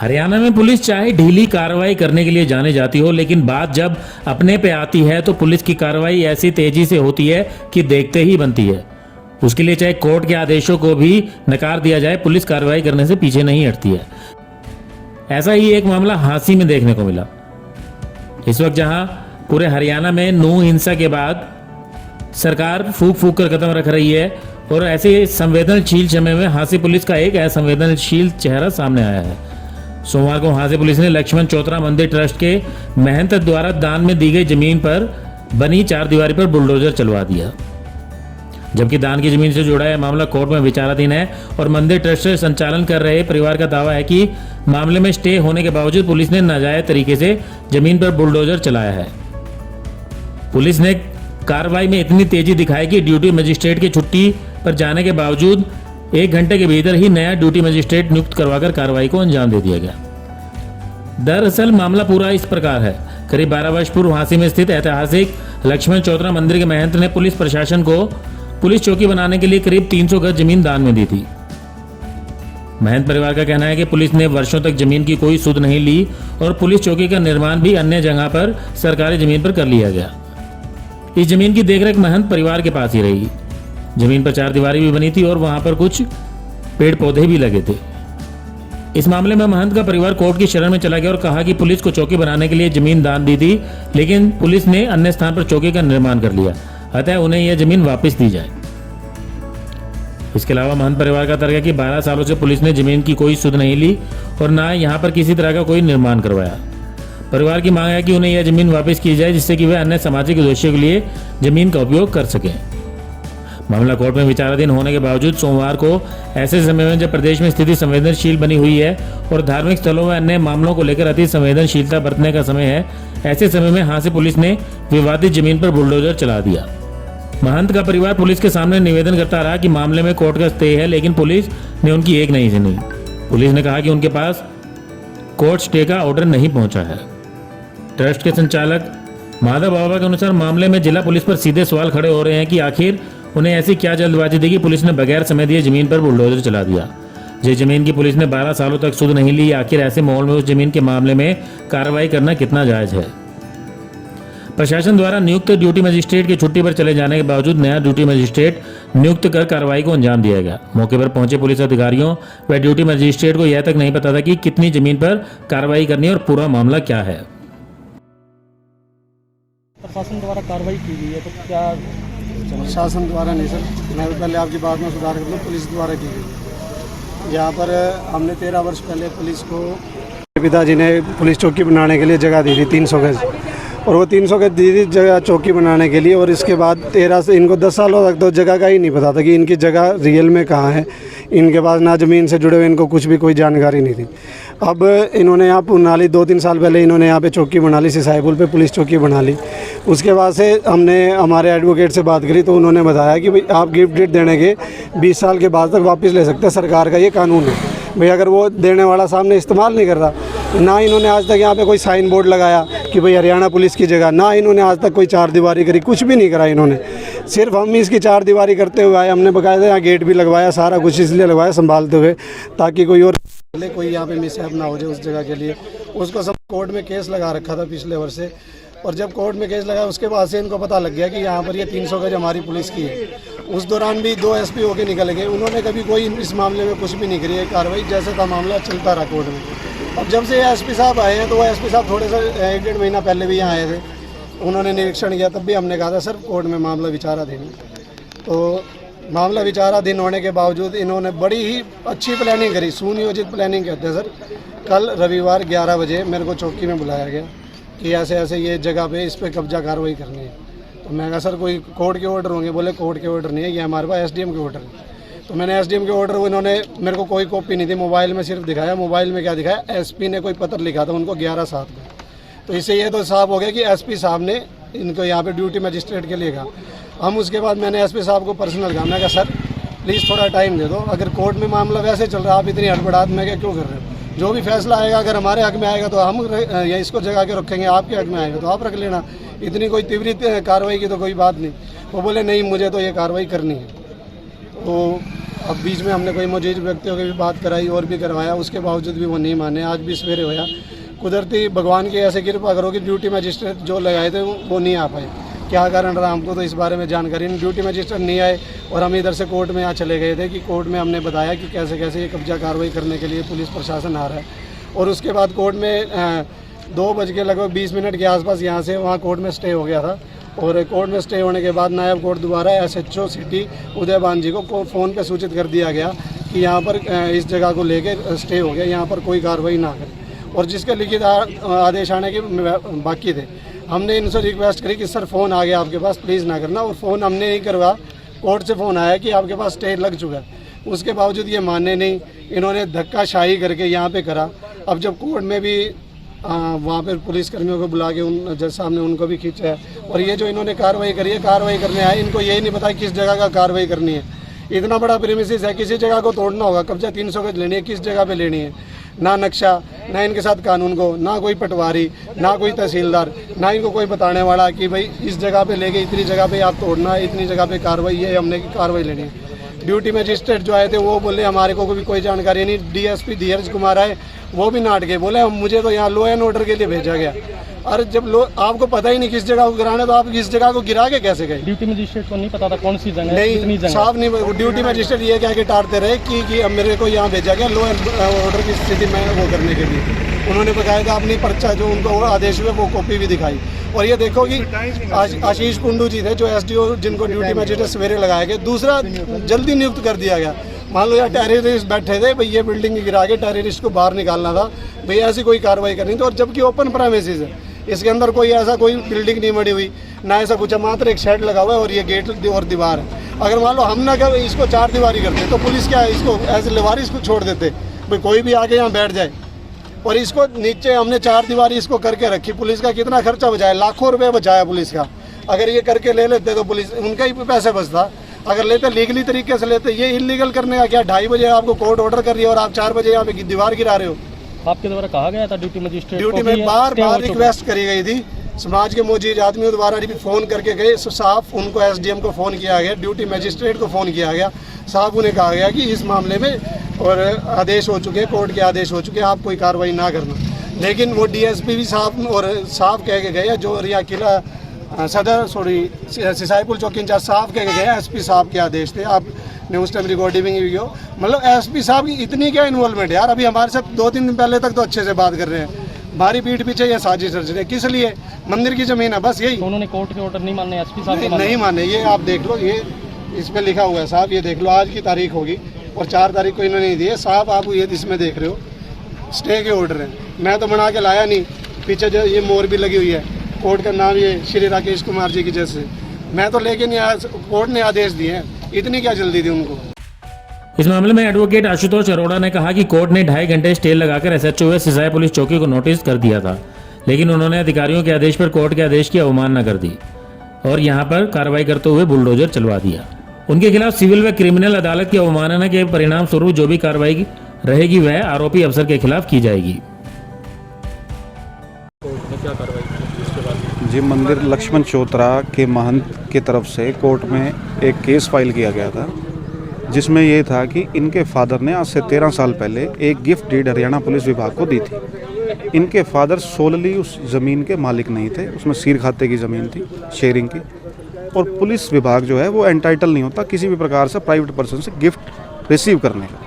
हरियाणा में पुलिस चाहे ढीली कार्रवाई करने के लिए जाने जाती हो, लेकिन बात जब अपने पे आती है तो पुलिस की कार्रवाई ऐसी तेजी से होती है कि देखते ही बनती है। उसके लिए चाहे कोर्ट के आदेशों को भी नकार दिया जाए, पुलिस कार्रवाई करने से पीछे नहीं हटती है। ऐसा ही एक मामला हांसी में देखने को मिला। इस वक्त जहां पूरे हरियाणा में नू हिंसा के बाद सरकार फूक फूक कर कदम रख रही है और ऐसे संवेदनशील समय में हांसी पुलिस का एक असंवेदनशील चेहरा सामने आया है। सोमवार को हांसी पुलिस ने लक्ष्मण चौतरा मंदिर ट्रस्ट के महंत द्वारा दान में दी गई जमीन पर बनी 4 दीवारी पर बुलडोजर चलवा दिया। जबकि दान की जमीन से जुड़ा यह मामला कोर्ट में विचाराधीन है और मंदिर ट्रस्ट से संचालन कर रहे परिवार का दावा है कि मामले में स्टे होने के बावजूद पुलिस ने नाजायज तरीके से जमीन पर बुलडोजर चलाया है। पुलिस ने कार्रवाई में इतनी तेजी दिखाई कि ड्यूटी मजिस्ट्रेट की छुट्टी पर जाने के बावजूद 1 घंटे के भीतर ही नया ड्यूटी मजिस्ट्रेट नियुक्त करवाकर कार्रवाई को अंजाम दे दिया गया। दरअसल मामला पूरा इस प्रकार है। करीब 12 वर्ष पूर्व हांसी में स्थित ऐतिहासिक लक्ष्मण चौतरा मंदिर के महंत ने पुलिस प्रशासन को पुलिस चौकी बनाने के लिए करीब 300 गज जमीन दान में दी थी। महंत परिवार का कहना है कि पुलिस ने वर्षों तक जमीन की कोई सुध नहीं ली और पुलिस चौकी का निर्माण भी अन्य जगह पर सरकारी जमीन पर कर लिया गया। इस जमीन की देखरेख महंत परिवार के पास ही रही। जमीन पर 4 दीवारी भी बनी थी और वहां पर कुछ पेड़ पौधे भी लगे थे। इस मामले में महंत का परिवार कोर्ट की शरण में चला गया और कहा कि पुलिस को चौकी बनाने के लिए जमीन दान दी थी, लेकिन पुलिस ने अन्य स्थान पर चौकी का निर्माण कर लिया, अतः उन्हें यह जमीन वापस दी जाए। इसके अलावा महंत परिवार का तर्क है कि 12 सालों से पुलिस ने जमीन की कोई सुध नहीं ली और न यहाँ पर किसी तरह का कोई निर्माण करवाया। परिवार की मांग है कि उन्हें यह जमीन वापस की जाए, जिससे कि वे अन्य सामाजिक उद्देश्यों के लिए जमीन का उपयोग कर सकें। मामला कोर्ट में विचाराधीन होने के बावजूद सोमवार को ऐसे समय में जब प्रदेश में स्थिति संवेदनशील बनी हुई है और धार्मिक स्थलों में अन्य मामलों को लेकर अति संवेदनशीलता बरतने का समय है, ऐसे समय में हांसी पुलिस ने विवादित जमीन पर बुलडोजर चला दिया। महंत का परिवार पुलिस के सामने निवेदन करता रहा कि मामले में कोर्ट का स्टे है, लेकिन पुलिस ने उनकी एक नहीं सुनी। पुलिस ने कहा कि उनके पास कोर्ट स्टे का ऑर्डर नहीं पहुंचा है। ट्रस्ट के संचालक माधव बाबा के अनुसार मामले में जिला पुलिस पर सीधे सवाल खड़े हो रहे हैं कि आखिर उन्हें ऐसी क्या जल्दबाजी थी कि पुलिस ने बगैर समय दिए जमीन पर बुलडोजर चला दिया। जिस जमीन की पुलिस ने 12 सालों तक सुध नहीं ली, आखिर ऐसे माहौल में उस जमीन के मामले में कार्रवाई करना कितना जायज है। प्रशासन द्वारा नियुक्त ड्यूटी मजिस्ट्रेट की छुट्टी पर चले जाने के बावजूद नया ड्यूटी मजिस्ट्रेट नियुक्त कर कार्रवाई को अंजाम दिया गया। मौके पर पहुंचे पुलिस अधिकारियों व ड्यूटी मजिस्ट्रेट को यह तक नहीं पता था कि कितनी जमीन पर कार्रवाई करनी है और पूरा मामला क्या है। प्रशासन द्वारा कार्रवाई की गई है तो क्या? प्रशासन द्वारा नहीं सर, मैं पहले आपकी बात में सुधार कर दूँ, पुलिस द्वारा की गई। यहाँ पर हमने 13 वर्ष पहले पुलिस को पिताजी ने पुलिस चौकी बनाने के लिए जगह दी थी 300 गज, और वो 300 गज दी थी जगह चौकी बनाने के लिए। और इसके बाद 13 से इनको 10 सालों तक तो जगह का ही नहीं पता था कि इनकी जगह रियल में कहाँ है। इनके पास ना ज़मीन से जुड़े हुए इनको कुछ भी कोई जानकारी नहीं थी। अब इन्होंने यहाँ बना ली, 2-3 साल पहले इन्होंने यहाँ पे चौकी बना ली, सिसाईपुल पे पुलिस चौकी बना ली। उसके बाद से हमने हमारे एडवोकेट से बात करी तो उन्होंने बताया कि भाई आप गिफ्ट डेट देने के 20 साल के बाद तक वापस ले सकते हैं, सरकार का ये कानून है। भाई अगर वो देने वाला सामने इस्तेमाल नहीं कर रहा, ना इन्होंने आज तक यहाँ पे कोई साइन बोर्ड लगाया कि भाई हरियाणा पुलिस की जगह, ना इन्होंने आज तक कोई 4 दीवारी करी, कुछ भी नहीं करा इन्होंने। सिर्फ हम इसकी 4 दीवारी करते हुए आए। हमने बकायदा यहाँ गेट भी लगवाया, सारा कुछ इसलिए लगवाया संभालते हुए ताकि कोई और कोई यहाँ पे मिसहैप ना हो जाए उस जगह के लिए। उसको सब कोर्ट में केस लगा रखा था पिछले वर्ष से, और जब कोर्ट में केस लगा उसके बाद से इनको पता लग गया कि यहाँ पर ये 300 गज हमारी पुलिस की है। उस दौरान भी 2 SP होके निकल गए, उन्होंने कभी कोई इस मामले में कुछ भी नहीं करी है कार्रवाई, जैसे था मामला चलता रहा कोर्ट में। अब जब से ये SP साहब आए हैं तो वो SP साहब थोड़े से 1-1.5 महीना पहले भी यहाँ आए थे, उन्होंने निरीक्षण किया, तब भी हमने कहा था सर कोर्ट में मामला विचाराधीन है। तो मामला विचाराधीन होने के बावजूद इन्होंने बड़ी ही अच्छी प्लानिंग करी, सुनियोजित प्लानिंग कहते हैं सर। कल रविवार 11 बजे मेरे को चौकी में बुलाया गया कि ऐसे ऐसे ये जगह पे इस पर कब्जा कार्रवाई करनी है। तो मैं कहा सर कोई कोर्ट के ऑर्डर होंगे? बोले कोर्ट के ऑर्डर नहीं है, ये हमारे पास SDM के ऑर्डर है। तो मैंने SDM के ऑर्डर, इन्होंने मेरे को कोई कॉपी नहीं दी, मोबाइल में सिर्फ दिखाया। मोबाइल में क्या दिखाया? SP ने कोई पत्र लिखा था उनको 11/7 को। तो इससे ये तो साफ हो गया कि SP साहब ने इनको यहाँ पे ड्यूटी मजिस्ट्रेट के लिए कहा। हम उसके बाद मैंने SP साहब को पर्सनल कहा, मैं कहा सर प्लीज़ थोड़ा टाइम दे दो, अगर कोर्ट में मामला वैसे चल रहा है, आप इतनी हड़बड़ाहट में क्या क्यों कर रहे हो? जो भी फैसला आएगा अगर हमारे हक में आएगा तो हम या इसको जगा के रखेंगे, आपके हक में आएगा तो आप रख लेना, इतनी कोई तीव्र कार्रवाई की तो कोई बात नहीं। वो बोले नहीं मुझे तो ये कार्रवाई करनी है। तो अब बीच में हमने कोई मौजूद व्यक्तियों की भी बात कराई और भी करवाया, उसके बावजूद भी वो नहीं माने। आज भी सवेरे होया, कुदरती भगवान की ऐसे कृपा करो कि ड्यूटी मजिस्ट्रेट जो लगाए थे वो नहीं आ पाए। क्या कारण रहा हमको तो इस बारे में जानकारी नहीं। ड्यूटी मजिस्ट्रेट नहीं आए और हम इधर से कोर्ट में यहाँ चले गए थे कि कोर्ट में हमने बताया कि कैसे कैसे ये कब्जा कार्रवाई करने के लिए पुलिस प्रशासन आ रहा है। और उसके बाद कोर्ट में 2:20 के आसपास यहाँ से वहाँ कोर्ट में स्टे हो गया था। और कोर्ट में स्टे होने के बाद नायब कोर्ट द्वारा SHO सिटी उदयबान जी को फ़ोन पे सूचित कर दिया गया कि यहाँ पर इस जगह को लेकर स्टे हो गया, यहाँ पर कोई कार्रवाई ना करें। और जिसके लिखित आदेश आने के बाकी थे, हमने इनसे रिक्वेस्ट करी कि सर फ़ोन आ गया आपके पास, प्लीज़ ना करना। और फ़ोन हमने नहीं करवा, कोर्ट से फ़ोन आया कि आपके पास स्टे लग चुका है। उसके बावजूद ये माने नहीं, इन्होंने धक्काशाही करके यहाँ पे करा। अब जब कोर्ट में भी वहाँ पर पुलिसकर्मियों को बुला के उन जज साहब ने उनको भी खींचा है। और ये जो इन्होंने कार्रवाई करी है, कार्रवाई करने आए, इनको यही नहीं पता किस जगह का कार्रवाई करनी है। इतना बड़ा प्रीमिसेस है, किसी जगह को तोड़ना होगा, कब्जा 300 गज लेनी है, किस जगह पे लेनी है। ना नक्शा, ना इनके साथ कानून को, ना कोई पटवारी, ना कोई तहसीलदार, ना इनको कोई बताने वाला कि भाई इस जगह पे लेके इतनी जगह पे आप तोड़ना है, इतनी जगह पे कार्रवाई है, हमने कार्रवाई लेनी है। ड्यूटी मजिस्ट्रेट जो आए थे वो बोले हमारे को भी कोई जानकारी नहीं। DSP धीरज कुमार आए, वो भी नाट गए, बोले मुझे तो यहाँ लॉ एंड ऑर्डर के लिए भेजा गया। अरे जब आपको पता ही नहीं किस जगह को गिराना, तो आप इस जगह को गिरा के कैसे गए? ड्यूटी मजिस्ट्रेट को नहीं पता था कौन सी जगह है, कितनी नहीं जगह साफ नहीं। ड्यूटी मजिस्ट्रेट ये कह के टारते रहे कि अब मेरे को यहाँ भेजा गया लॉ एंड ऑर्डर की स्थिति में वो करने के लिए। उन्होंने बताया था अपनी पर्चा जो उनको आदेश हुए वो कॉपी भी दिखाई। और ये देखो कि आशीष कुंडू जी थे जो SDO जिनको ड्यूटी मजिस्ट्रेट सवेरे लगाए गए, दूसरा जल्दी नियुक्त कर दिया गया। मान लो यार टेररिस्ट बैठे थे, भाई ये बिल्डिंग गिरा के टेररिस्ट को बाहर निकालना था, भाई ऐसी कोई कार्रवाई करनी थी। और जबकि ओपन प्रेमिसेस है, इसके अंदर कोई ऐसा कोई बिल्डिंग नहीं बनी हुई, ना ऐसा कुछ, मात्र एक शेड लगा हुआ है और ये गेट और दीवार है। अगर मान लो हम ना क्या इसको 4 दीवारी करते तो पुलिस क्या इसको ऐसे लेवारी इसको छोड़ देते, भाई कोई भी आके यहाँ बैठ जाए। और इसको नीचे हमने 4 दीवारी इसको करके रखी। पुलिस का कितना खर्चा बचाया, लाखों रुपये बचाया पुलिस का। अगर ये करके ले लेते तो पुलिस उनका ही पैसे बचता। अगर लेते लीगली तरीके से लेते, ये इलीगल करने का क्या? 2:30 बजे आपको कोर्ट ऑर्डर कर रही है और आप 4 बजे यहाँ पे दीवार गिरा रहे हो। आपके द्वारा कहा गया था ड्यूटी मजिस्ट्रेट ड्यूटी में बार रिक्वेस्ट करी गई थी, समाज के मौजूद आदमियों द्वारा भी फ़ोन करके गए साफ, उनको SDM को फ़ोन किया गया, ड्यूटी मजिस्ट्रेट को फ़ोन किया गया। साहब उन्हें कहा गया कि इस मामले में और आदेश हो चुके, कोर्ट के आदेश हो चुके, आप कोई कार्रवाई ना करना। लेकिन वो DSP भी साहब और साफ कह के गए, जो रिया किला सदर सिसाईपुर चौकी इंचार्ज साहब कह के गए, SP साहब के आदेश थे। आपने उस टाइम रिकॉर्डिंग भी की हो, मतलब SP साहब की इतनी क्या इन्वॉल्वमेंट यार। अभी हमारे साथ 2-3 दिन पहले तक तो अच्छे से बात कर रहे हैं, हमारी पीठ पीछे ये साजिश रच रहे। किस लिए? मंदिर की जमीन है, बस यही। तो उन्होंने कोर्ट के ऑर्डर नहीं मानने, SP साहब नहीं माने। ये आप देख लो, ये इस पे लिखा हुआ है साहब, ये देख लो, आज की तारीख होगी और 4 तारीख को इन्होंने नहीं दिए साहब। आप ये इसमें देख रहे हो स्टे के ऑर्डर हैं, मैं तो बना के लाया नहीं। पीछे जो ये मोर भी लगी हुई है, कोर्ट का नाम ये श्री राकेश कुमार जी की जैसे, मैं तो लेके नहीं आया, कोर्ट ने आदेश दिए हैं। इतनी क्या जल्दी थी उनको? इस मामले में एडवोकेट आशुतोष अरोड़ा ने कहा कि कोर्ट ने 2.5 घंटे स्टे लगाकर SHO सिसाई पुलिस चौकी को नोटिस कर दिया था, लेकिन उन्होंने अधिकारियों के आदेश पर कोर्ट के आदेश की अवमानना कर दी और यहां पर कार्रवाई करते हुए बुलडोजर चलवा दिया। उनके खिलाफ सिविल व क्रिमिनल अदालत की अवमानना के परिणाम स्वरूप जो भी कार्रवाई रहेगी वह आरोपी अफसर के खिलाफ की जाएगी। क्या कार्रवाई की उसके बाद? जी, मंदिर लक्ष्मण चौतरा के महंत की तरफ से कोर्ट में एक केस फाइल किया गया था, जिसमें ये था कि इनके फादर ने आज से 13 साल पहले एक गिफ्ट डीड हरियाणा पुलिस विभाग को दी थी। इनके फादर सोलली उस ज़मीन के मालिक नहीं थे, उसमें सीर खाते की ज़मीन थी, शेयरिंग की। और पुलिस विभाग जो है वो एंटाइटल नहीं होता किसी भी प्रकार से प्राइवेट पर्सन से गिफ्ट रिसीव करने का।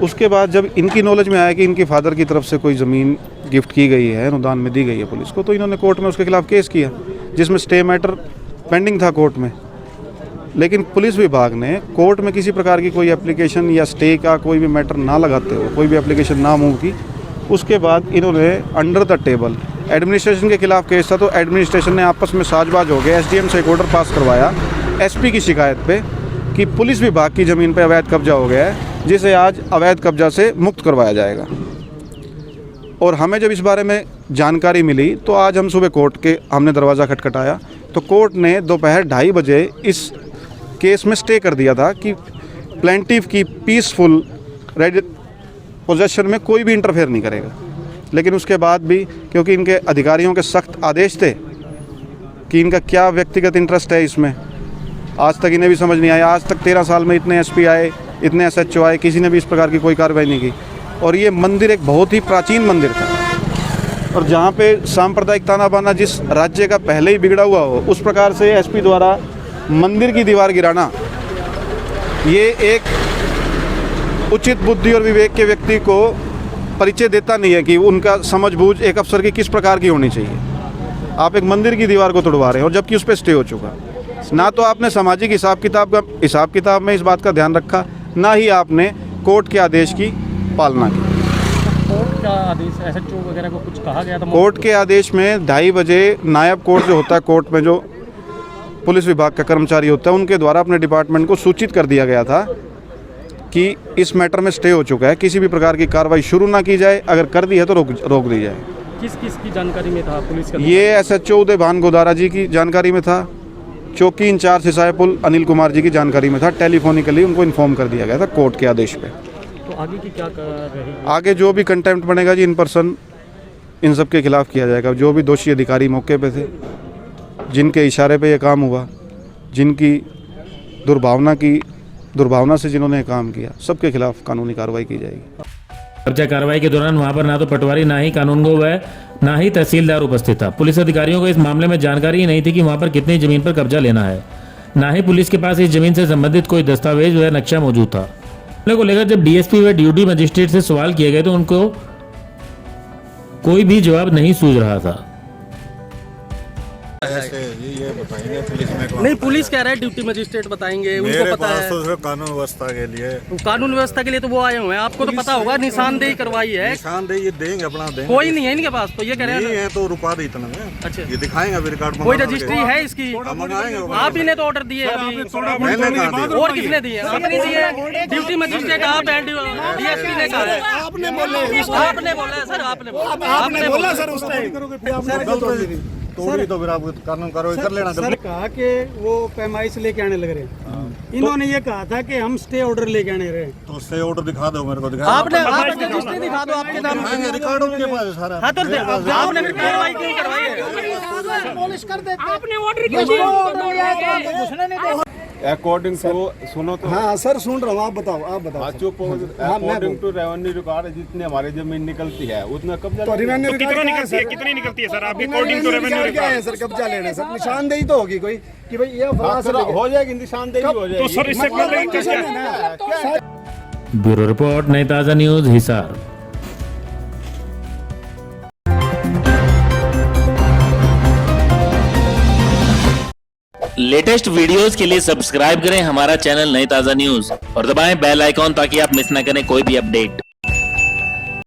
उसके बाद जब इनकी नॉलेज में आया कि इनके फादर की तरफ से कोई ज़मीन गिफ्ट की गई है, अनुदान में दी गई है पुलिस को, तो इन्होंने कोर्ट में उसके खिलाफ केस किया, जिसमें स्टे मैटर पेंडिंग था कोर्ट में। लेकिन पुलिस विभाग ने कोर्ट में किसी प्रकार की कोई एप्लीकेशन या स्टे का कोई भी मैटर ना लगाते हुए कोई भी एप्लीकेशन ना मूव की। उसके बाद इन्होंने अंडर द टेबल एडमिनिस्ट्रेशन के खिलाफ केस था, तो एडमिनिस्ट्रेशन ने आपस में साझबाज हो गए, SDM से एक ऑर्डर पास करवाया SP की शिकायत पे कि पुलिस विभाग की ज़मीन पे अवैध कब्जा हो गया है, जिसे आज अवैध कब्जा से मुक्त करवाया जाएगा। और हमें जब इस बारे में जानकारी मिली तो आज हम सुबह कोर्ट के हमने दरवाज़ा खटखटाया, तो कोर्ट ने दोपहर 2:30 बजे इस केस में स्टे कर दिया था कि प्लेंटिफ की पीसफुल पोजेशन में कोई भी इंटरफेयर नहीं करेगा। लेकिन उसके बाद भी क्योंकि इनके अधिकारियों के सख्त आदेश थे कि इनका क्या व्यक्तिगत इंटरेस्ट है इसमें, आज तक इन्हें भी समझ नहीं आया। आज तक 13 साल में इतने एसपी आए, इतने एसएचओ आए, किसी ने भी इस प्रकार की कोई कार्रवाई नहीं की। और ये मंदिर एक बहुत ही प्राचीन मंदिर था, और जहाँ पे सांप्रदायिक ताना बाना जिस राज्य का पहले ही बिगड़ा हुआ हो, उस प्रकार से एसपी द्वारा मंदिर की दीवार गिराना, ये एक उचित बुद्धि और विवेक के व्यक्ति को परिचय देता नहीं है कि उनका समझबूझ एक अफसर की किस प्रकार की होनी चाहिए। आप एक मंदिर की दीवार को तोड़वा रहे हैं, और जबकि उस पर स्टे हो चुका। ना तो आपने सामाजिक हिसाब किताब में इस बात का ध्यान रखा, ना ही आपने कोर्ट के आदेश की पालना की। कोर्ट का आदेश एसएचओ वगैरह को कुछ कहा गया था? कोर्ट के आदेश में 2:30 बजे नायब कोर्ट जो होता है, कोर्ट में जो पुलिस विभाग का कर्मचारी होता है, उनके द्वारा अपने डिपार्टमेंट को सूचित कर दिया गया था कि इस मैटर में स्टे हो चुका है, किसी भी प्रकार की कार्रवाई शुरू ना की जाए, अगर कर दी है तो रोक दी जाए। किस किस की जानकारी में था पुलिस का? ये एसएचओ उदय भान गोदारा जी की जानकारी में था, चौकी इंचार्ज सिसायपुल अनिल कुमार जी की जानकारी में था। टेलीफोनिकली उनको इन्फॉर्म कर दिया गया था कोर्ट के आदेश पे। तो आगे की क्या कर रही? आगे जो भी कंटेम्प्ट बनेगा जी, इन पर्सन इन सब के खिलाफ किया जाएगा। जो भी दोषी अधिकारी मौके पे थे, जिनके इशारे पे ये काम हुआ, जिनकी दुर्भावना से जिन्होंने ये काम किया, सबके खिलाफ कानूनी कार्रवाई की जाएगी। कब्जा कार्रवाई के दौरान वहां पर ना तो पटवारी, ना ही कानूनगो व ना ही तहसीलदार उपस्थित था। पुलिस अधिकारियों को इस मामले में जानकारी ही नहीं थी कि वहां पर कितनी जमीन पर कब्जा लेना है। ना ही पुलिस के पास इस जमीन से संबंधित कोई दस्तावेज व नक्शा मौजूद था। मामले को लेकर जब डीएसपी व ड्यूटी मजिस्ट्रेट से सवाल किए गए तो उनको कोई भी जवाब नहीं सूझ रहा था। ये बताएंगे पुलिस में नहीं, पुलिस कह रहा है ड्यूटी मजिस्ट्रेट बताएंगे, उनको पता है। तो सिर्फ कानून व्यवस्था के लिए, कानून व्यवस्था के लिए तो वो आए हुए हैं, आपको तो पता होगा। निशानदेही करवाई है, निशानदेही ये देंगे, अपना देंगे। कोई नहीं है इनके पास, तो ये कह रहे नहीं हैं। है तो रुपा दी इतना में। अच्छा, ये दिखाएंगे अभी रिकॉर्ड में। कोई रजिस्ट्री है इसकी? मंगाएंगे। आप ही ने तो ऑर्डर दिए अभी। मैंने कहा दिया। और किसने दिए? आपने दिए। ड्यूटी मजिस्ट्रेट आप हैं, डीएसपी ने कहा है। आपने बोला है सर, आपने बोला सर उस टाइम। तोड़ी तो फिर आप कानून कार्रवाई कर लेना। सर कहा कि वो पैमाइश लेके आने लग रहे हैं। इन्होंने ये कहा था कि हम स्टे ऑर्डर लेके आने रहे। तो स्टे ऑर्डर दिखा दो मेरे को। दिखा आपने रजिस्ट्री दिखा दो आपके नाम। रिकॉर्ड उनके पास है सारा। हाँ, तो आपने फिर कार्रवाई क्यों करवाई है? पॉलिश कर देते। आपने ऑर्डर किया अकॉर्डिंग टू सुनो तो। हाँ सर सुन रहा हूँ, आप बताओ। अकॉर्डिंग टू रेवेन्यू रिकॉर्ड जितनी हमारी जमीन निकलती है उतना कब्जा। तो रेवेन्यू कितना निकलती है? कितनी निकलती है सर आपकी अकॉर्डिंग टू रेवेन्यू क्या है सर? कब्जा लेना सर, निशानदेही तो होगी कोई कि भाई ये हो जाएगी, निशानदेही हो जाएगी। तो सर इससे क्या? ब्यूरो रिपोर्ट, नई ताज़ा न्यूज, हिसार। लेटेस्ट वीडियोस के लिए सब्सक्राइब करें हमारा चैनल नई ताज़ा न्यूज और दबाएं बेल आइकॉन ताकि आप मिस ना करें कोई भी अपडेट।